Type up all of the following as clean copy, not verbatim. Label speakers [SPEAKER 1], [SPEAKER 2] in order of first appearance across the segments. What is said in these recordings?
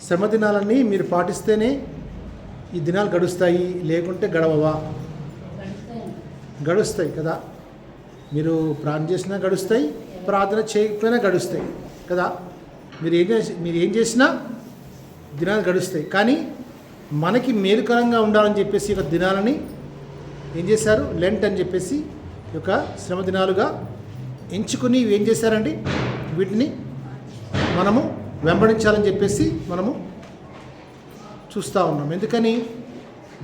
[SPEAKER 1] శ్రమ దినాలన్నీ మీరు పాటిస్తేనే ఈ దినాలు గడుస్తాయి, లేకుంటే గడవవా? గడుస్తాయి కదా. మీరు ప్రార్థన చేసినా గడుస్తాయి, ప్రార్థన చేయకపోయినా గడుస్తాయి కదా. మీరు ఏం చేసినా దినాలు గడుస్తాయి. కానీ మనకి మేలుకరంగా ఉండాలని చెప్పేసి ఒక దినాలని ఏం చేశారు? లెంట్ అని చెప్పేసి ఒక శ్రమ దినాలుగా ఎంచుకుని ఏం చేశారండి? వీటిని మనము వెంబడించాలని చెప్పేసి మనము చూస్తూ ఉన్నాం. ఎందుకని?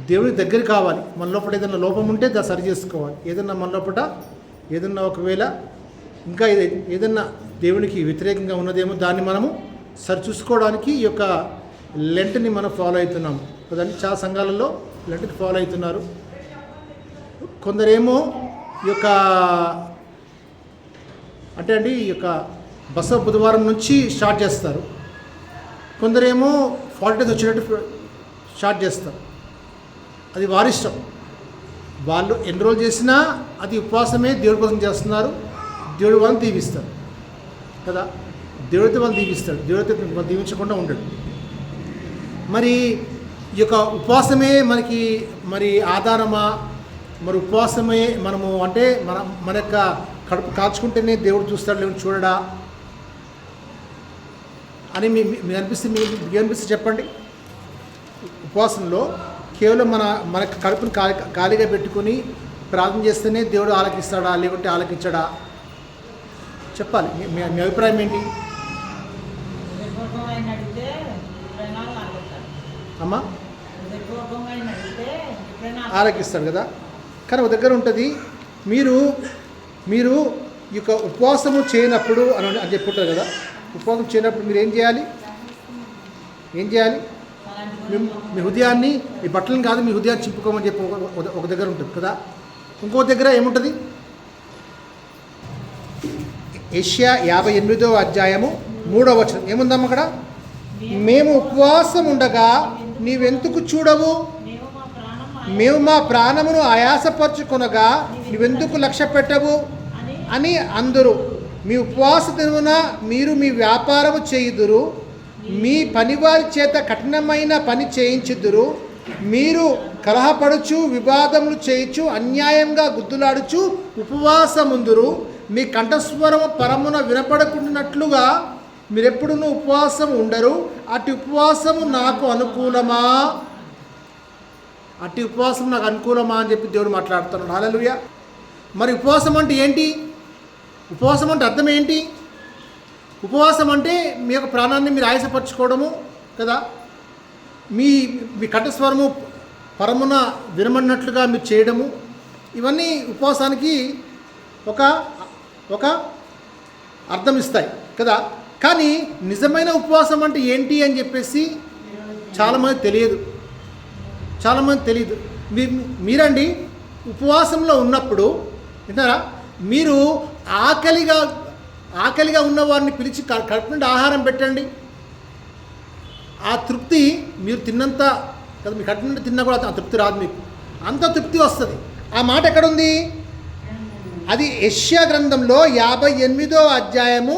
[SPEAKER 1] దేవుడి దగ్గర కావాలి. మన లోపల ఏదైనా లోపం ఉంటే దాన్ని సరి చేసుకోవాలి. ఏదన్నా మన లోపల ఏదన్నా ఒకవేళ ఇంకా ఏదన్నా దేవునికి వ్యతిరేకంగా ఉన్నదేమో దాన్ని మనము సరి చూసుకోవడానికి ఈ యొక్క లెంట్ని మనం ఫాలో అవుతున్నాము కదండి. చాలా సంఘాలలో లెంట్ని ఫాలో అవుతున్నారు. కొందరేమో ఈ యొక్క అంటే అండి ఈ యొక్క బసవ బుధవారం నుంచి స్టార్ట్ చేస్తారు. కొందరేమో 40 days వచ్చినట్టు స్టార్ట్ చేస్తారు. అది వారిష్టం. వాళ్ళు ఎన్రోల్ చేసినా అది ఉపవాసమే దేవుడి కోసం చేస్తున్నారు. దేవుడు వాళ్ళని దీవిస్తారు కదా. దేవుడితో వాళ్ళు దీవిస్తాడు. దేవుడితో వాళ్ళు దీవించకుండా ఉండడు. మరి ఈ యొక్క ఉపవాసమే మనకి మరి ఆధారమా? మరి ఉపవాసమే మనము అంటే మన యొక్క కడుపు కాల్చుకుంటేనే దేవుడు చూస్తాడు, లేకపోతే చూడడా అని మీకు అనిపిస్తే చెప్పండి. ఉపవాసంలో కేవలం మన కడుపుని ఖాళీగా పెట్టుకుని ప్రార్థన చేస్తేనే దేవుడు ఆలకిస్తాడా, లేకుంటే ఆలకించడా? చెప్పాలి. మీ అభిప్రాయం ఏంటి అమ్మా? ఆలకిస్తాడు కదా. కానీ ఒక దగ్గర ఉంటుంది, మీరు ఈ యొక్క ఉపవాసము చేయనప్పుడు అని చెప్పుంటారు కదా. ఉపవాసం చేయనప్పుడు మీరు ఏం చేయాలి? మీ హృదయాన్ని, మీ బట్టలను కాదు, మీ హృదయాన్ని చింపుకోమని చెప్పి ఒక దగ్గర ఉంటుంది కదా. ఇంకో దగ్గర ఏముంటుంది? యెషయా 58వ అధ్యాయము 3వ వచనం ఏముందమ్మ అక్కడ? మేము ఉపవాసం ఉండగా నీవెందుకు చూడవు? మేము మా ప్రాణమును ఆయాసపరుచుకొనగా నువ్వెందుకు లక్ష్య పెట్టవు అని అందరూ. మీ ఉపవాస దినమున మీరు మీ వ్యాపారము చేయుదురు, మీ పనివారి చేత కఠినమైన పని చేయించుదురు. మీరు కలహపడుచు వివాదములు చేయించు అన్యాయంగా గుద్దులాడుచు ఉపవాసముందురు. మీ కంఠస్వరము పరమున వినపడకుండానట్లుగా మీరెప్పుడూ ఉపవాసం ఉండరు. అటు ఉపవాసము నాకు అనుకూలమా? అటు ఉపవాసం నాకు అనుకూలమా అని చెప్పి దేవుడు మాట్లాడుతున్నాడు. హల్లెలూయా. మరి ఉపవాసం అంటే ఏంటి? ఉపవాసం అంటే అర్థం ఏంటి? ఉపవాసం అంటే మీ యొక్క ప్రాణాన్ని మీరు ఆయాసపరచుకోవడము కదా. మీ కంఠస్వరము పరమున వినమన్నట్లుగా మీరు చేయడము, ఇవన్నీ ఉపవాసానికి ఒక అర్థం ఇస్తాయి కదా. కానీ నిజమైన ఉపవాసం అంటే ఏంటి అని చెప్పేసి చాలామంది తెలియదు. మీరండి ఉపవాసంలో ఉన్నప్పుడు వింటారా, మీరు ఆకలిగా ఉన్నవారిని పిలిచి కడుపు నుండి ఆహారం పెట్టండి. ఆ తృప్తి మీరు తిన్నంత కదా, మీ కడుపు నుండి తిన్నా కూడా ఆ తృప్తి రాదు. మీకు అంత తృప్తి వస్తుంది. ఆ మాట ఎక్కడుంది? అది యెషయా గ్రంథంలో 58వ అధ్యాయము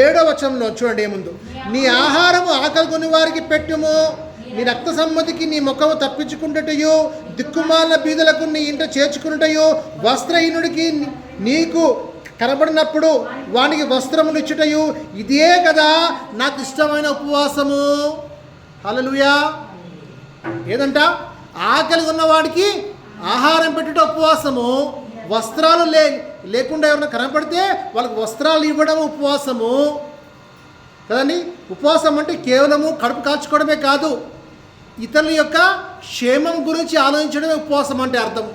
[SPEAKER 1] 7వ వచనంలో చూడండి ఏముందో. నీ ఆహారము ఆకలి కొని వారికి పెట్టుము, నీ రక్త సమ్మతికి నీ ముఖము తప్పించుకుంటటయో, దిక్కుమాల బీదలకు నీ ఇంట చేర్చుకున్నటయో, వస్త్రహీనుడికి నీకు కనబడినప్పుడు వానికి వస్త్రములు ఇచ్చుటయు, ఇదే కదా నాకు ఇష్టమైన ఉపవాసము. హల్లెలూయా. ఏదంట? ఆకలి ఉన్నవాడికి ఆహారం పెట్టుట ఉపవాసము. వస్త్రాలు లేకుండా ఎవరైనా కనపడితే వాళ్ళకి వస్త్రాలు ఇవ్వడం ఉపవాసము కదండి. ఉపవాసం అంటే కేవలము కడుపు కాల్చుకోవడమే కాదు, ఇతరుల యొక్క క్షేమం గురించి ఆలోచించడమే ఉపవాసం అంటే అర్థం.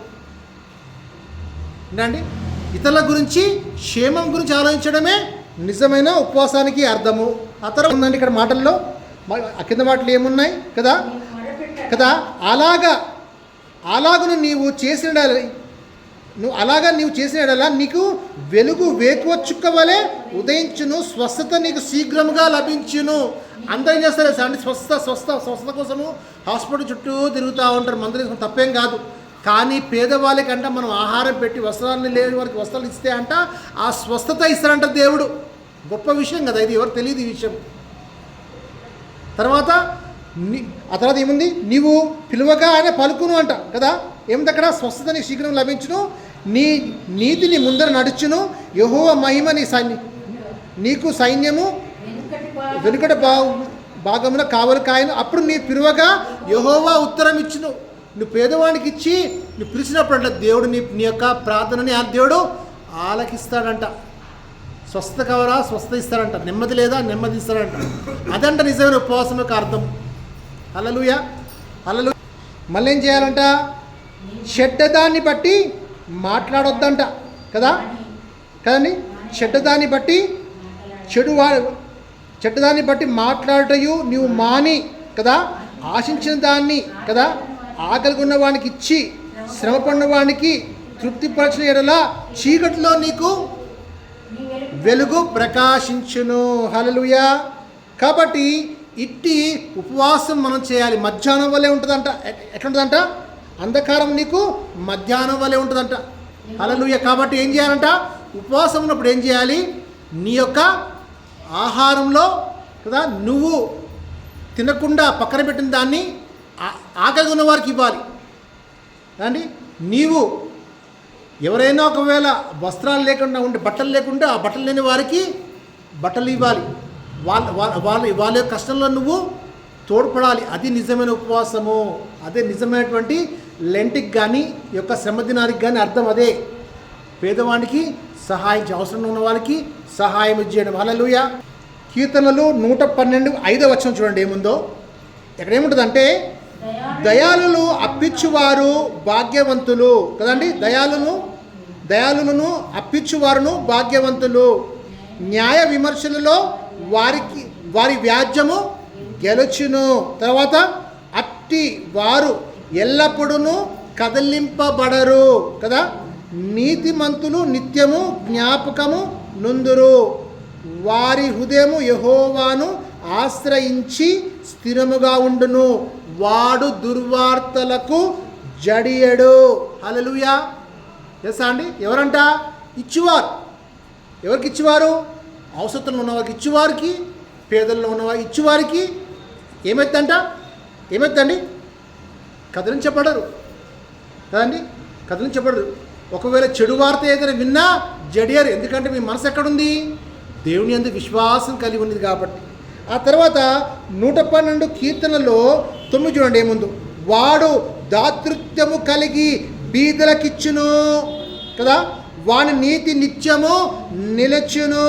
[SPEAKER 1] ఏంటండి? ఇతరుల గురించి క్షేమం గురించి ఆలోచించడమే నిజమైన ఉపవాసానికి అర్థము. ఆ తర్వాత ఉందండి ఇక్కడ మాటల్లో, కింద మాటలు ఏమున్నాయి కదా. అలాగను నీవు చేసిన నీకు వెలుగు వేకువ చుక్క వలె ఉదయించును, స్వస్థత నీకు శీఘ్రముగా లభించును. అందరూ ఏం చేస్తారు అంటే స్వస్థత కోసము హాస్పిటల్ చుట్టూ తిరుగుతూ ఉంటారు. మందులు తప్పేం కాదు. కానీ పేదవాళ్ళకంట మనం ఆహారం పెట్టి వస్త్రాలను లేని వారికి వస్త్రాలు ఇస్తే అంట ఆ స్వస్థత ఇస్తారంట దేవుడు. గొప్ప విషయం కదా ఇది, ఎవరు తెలియదు ఈ విషయం. తర్వాత ఆ తర్వాత ఏముంది, నీవు పిలువగా ఆయన పలుకును అంట కదా. ఏముంది అక్కడ, స్వస్థత నీకు శీఘ్రం లభించును, నీ నీతిని ముందర నడుచును, యెహోవా మహిమ నీకు సైన్యము వెనుకటి భాగమున కావలి కాయను. అప్పుడు నీ పిలువగా యెహోవా ఉత్తరం ఇచ్చును. నువ్వు పేదవానికి ఇచ్చి నువ్వు పిలిచినప్పుడు దేవుడు నీ యొక్క ప్రార్థనని ఆ దేవుడు ఆలకిస్తాడంట. స్వస్థత కావాలా, స్వస్థత ఇస్తాడంట. నెమ్మది లేదా, నెమ్మది ఇస్తాడంట. అదంట నిజమైన ఉపవాసం యొక్క అర్థం. హల్లెలూయా, హల్లెలూయా. మళ్ళీ ఏం చేయాలంట, చెడ్డదాన్ని బట్టి మాట్లాడొద్దంట కదా, కదండి. చెడ్డదాన్ని బట్టి మాట్లాడటయు నీవు మాని కదా, ఆశించిన దాన్ని కదా, ఆకలిగా ఉన్న వానికి ఇచ్చి శ్రమపడిన వానికి తృప్తిపరచిన ఎడల చీకటిలో నీకు వెలుగు ప్రకాశించును. హల్లెలూయా. కాబట్టి ఇట్టి ఉపవాసం మనం చేయాలి. మధ్యాహ్నం వల్లే ఉంటుందంట. ఎట్లుంటుందంట, అంధకారం నీకు మధ్యాహ్నం వల్లే ఉంటుందంట. హల్లెలూయా. కాబట్టి ఏం చేయాలంట, ఉపవాసం ఉన్నప్పుడు ఏం చేయాలి, నీ యొక్క ఆహారంలో కదా నువ్వు తినకుండా పక్కన పెట్టిన దాన్ని ఆకలి ఉన్న వారికి ఇవ్వాలి అండి. నీవు ఎవరైనా ఒకవేళ వస్త్రాలు లేకుండా ఉంటే, బట్టలు లేకుండా ఆ బట్టలు లేని వారికి బట్టలు ఇవ్వాలి. వాళ్ళ యొక్క కష్టంలో నువ్వు తోడ్పడాలి. అది నిజమైన ఉపవాసము. అదే నిజమైనటువంటి లెంటికి కానీ యొక్క శ్రమ దినానికి కానీ అర్థం అదే. పేదవానికి సహాయం, అవసరం ఉన్న వాళ్ళకి సహాయం చేయడం. హల్లెలూయా. కీర్తనలు 112 వచనం చూడండి ఏముందో. ఎక్కడ ఏముంటుందంటే, దయాళులు అప్పిచ్చువారు భాగ్యవంతులు కదండి. దయాళులను అప్పిచ్చువారును భాగ్యవంతులు. న్యాయ విమర్శలలో వారి వ్యాజ్యము గెలుచును. తర్వాత అట్టి వారు ఎల్లప్పుడూ కదిలింపబడరు కదా. నీతిమంతులు నిత్యము జ్ఞాపకము నుందురు. వారి హృదయము యెహోవాను ఆశ్రయించి స్థిరముగా ఉండును. వాడు దుర్వార్తలకు జడియడు. హల్లెలూయా. తెలుసా అండి, ఎవరంట, ఇచ్చువారు. ఎవరికి ఇచ్చేవారు, అవసరంలో ఉన్నవారికి ఇచ్చేవారికి, పేదల్లో ఉన్నవారికి ఇచ్చేవారికి ఏమైందండి, కదిలించబడరు కదండి, కదిలించబడరు. ఒకవేళ చెడు వార్త ఏదైనా విన్నా జడియరు. ఎందుకంటే మీ మనసు ఎక్కడుంది, దేవుని యందు విశ్వాసం కలిగి ఉంది కాబట్టి. ఆ తర్వాత 112 కీర్తనలో 9 చూడండి ఏముందు. వాడు దాతృత్వము కలిగి బీదలకిచ్చును కదా, వాని నీతి నిత్యము నిలచును,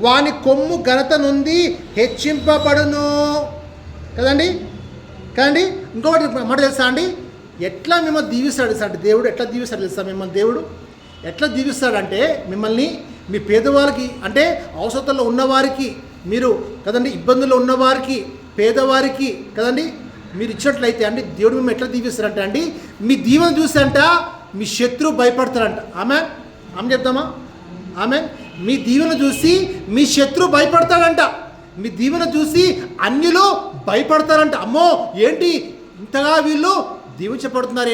[SPEAKER 1] వాని కొమ్ము ఘనత నుండి హెచ్చింపబడును కదండి. ఇంకొకటి మాట తెలుసా అండి, ఎట్లా మిమ్మల్ని దీవిస్తాడు తెలుసా అంటే, దేవుడు ఎట్లా దీవిస్తాడు తెలుసా మిమ్మల్ని. దేవుడు ఎట్లా దీవిస్తాడంటే, మిమ్మల్ని మీ పేదవారికి అంటే అవసరంలో ఉన్నవారికి మీరు కదండి, ఇబ్బందుల్లో ఉన్నవారికి, పేదవారికి కదండి మీరు ఇచ్చినట్లయితే అండి, దేవుడు మిమ్మల్ని ఎట్లా దీవిస్తారంటే అండి, మీ దీవెన చూసంట మీ శత్రువు భయపడతారంట. ఆమె చెప్తామా? మీ దీవెన చూసి మీ శత్రువు భయపడతాడంట. మీ దీవెన చూసి అన్యులు భయపడతారంట. అమ్మో ఏంటి ఇంతగా వీళ్ళు దీవించబడుతున్నారు,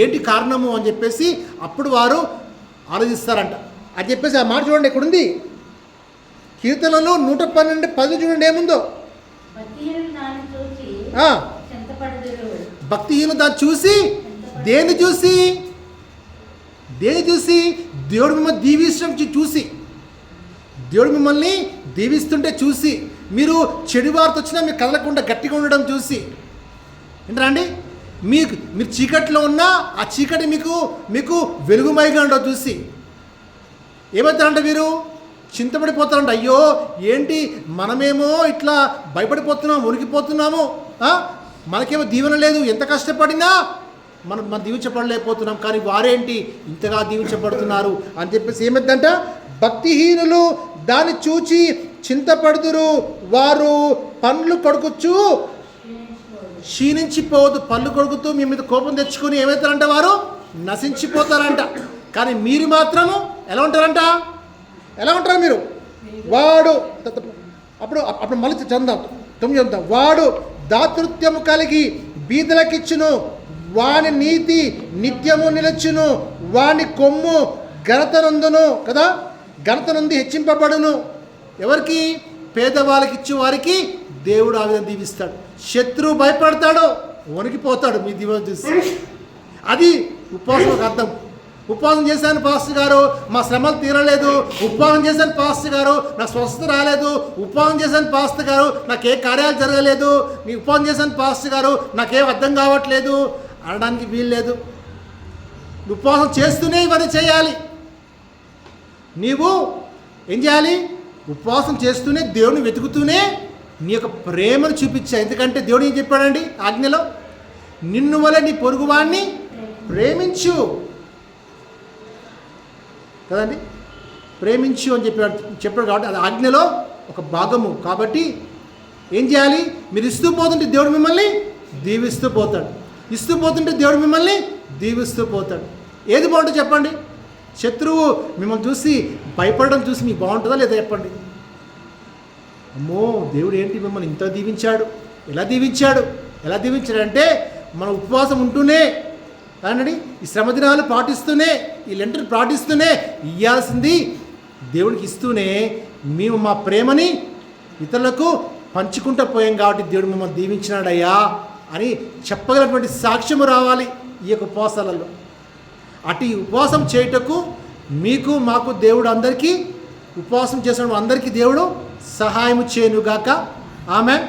[SPEAKER 1] ఏంటి కారణము అని చెప్పేసి అప్పుడు వారు ఆలోచిస్తారంట అని చెప్పేసి ఆ మాట చూడండి ఎక్కడుంది. కీర్తనలు 112:10 చూడండి ఏముందో. భక్తిహీనులు దాన్ని చూసి దేని చూసి దేవుడు మిమ్మల్ని దీవించడం చూసి, దేవుడు మిమ్మల్ని దీవిస్తుంటే చూసి, మీరు చెడు వార్త వచ్చినా మీరు కదలకుండా గట్టిగా ఉండడం చూసి, ఏంటరా అండి, మీరు చీకట్లో ఉన్నా ఆ చీకటి మీకు వెలుగుమైగా ఉండవు చూసి ఏమవుతారంటే మీరు చింతపడిపోతారంట. అయ్యో ఏంటి మనమేమో ఇట్లా భయపడిపోతున్నాము, ఉనికిపోతున్నాము, మనకేమో దీవెన లేదు, ఎంత కష్టపడినా మనం దీవించబడలేకపోతున్నాం, కానీ వారేంటి ఇంతగా దీవించబడుతున్నారు అని చెప్పేసి ఏమైందంట, భక్తిహీనులు దాన్ని చూచి చింతపడుదురు, వారు పండ్లు కొడుకుచ్చు క్షీణించిపోవద్దు. పళ్ళు కొడుకుతూ మీ మీద కోపం తెచ్చుకొని ఏమవుతారంట, వారు నశించిపోతారంట. కానీ మీరు మాత్రము ఎలా ఉంటారు మీరు, వాడు అప్పుడు మళ్ళీ చందాం 9 వాడు దాతృత్వము కలిగి బీదలకిచ్చును, వాని నీతి నిత్యము నిలచును, వాని కొమ్ము ఘనత నందును కదా, ఘనత నుండి హెచ్చింపబడును. ఎవరికి, పేదవాళ్ళకి ఇచ్చే వారికి దేవుడు ఆ విధంగా దీవిస్తాడు. శత్రువు భయపడతాడు, వణికిపోతాడు మీ దీవెన చూసి. అది ఉపవాసం ఒక అర్థం. ఉపవాసం చేశాను పాస్టర్ గారు, మా శ్రమలు తీరలేదు. ఉపవాసం చేశాను పాస్టర్ గారు, నాకు స్వస్థత రాలేదు. ఉపవాసం చేశాను పాస్టర్ గారు, నాకు ఏ కార్యాలు జరగలేదు. నీ ఉపవాసం చేశాను పాస్టర్ గారు, నాకేం అర్థం కావట్లేదు అనడానికి వీల్లేదు. ఉపవాసం చేస్తూనే ఇవన్నీ చేయాలి. నీవు ఏం చేయాలి? ఉపవాసం చేస్తూనే దేవుని వెతుకుతూనే నీ యొక్క ప్రేమను చూపించా. ఎందుకంటే దేవుడు ఏం చెప్పాడండి ఆజ్ఞలో? నిన్ను వలె నీ పొరుగువాణ్ణి ప్రేమించు కదండి, ప్రేమించు అని చెప్పాడు కాబట్టి అది ఆజ్ఞలో ఒక భాగము. కాబట్టి ఏం చేయాలి? మీరు ఇస్తూ పోతుంటే దేవుడు మిమ్మల్ని దీవిస్తూ పోతాడు. ఇస్తూ పోతుంటే దేవుడు మిమ్మల్ని దీవిస్తూ పోతాడు. ఏది బాగుంటుందో చెప్పండి. శత్రువు మిమ్మల్ని చూసి భయపడడం చూసి మీకు బాగుంటుందా లేదా చెప్పండి. అమ్మో దేవుడు ఏంటి మిమ్మల్ని ఇంత దీవించాడు, ఎలా దీవించాడంటే మన ఉపవాసం ఉంటూనే కానండి, ఈ శ్రమ దినాలు పాటిస్తూనే, ఈ లెంటను పాటిస్తూనే ఇవ్వాల్సింది దేవుడికి ఇస్తూనే మేము మా ప్రేమని ఇతరులకు పంచుకుంటూ పోయాం కాబట్టి దేవుడు మిమ్మల్ని దీవించినాడయ్యా అని చెప్పగలిగినటువంటి సాక్ష్యము రావాలి ఈ యొక్క ఉపవాసాలలో. అటు ఉపవాసం చేయుటకు మీకు మాకు దేవుడు అందరికీ ఉపవాసం చేసిన అందరికీ దేవుడు సహాయము చేయనుగాక. ఆమేన్.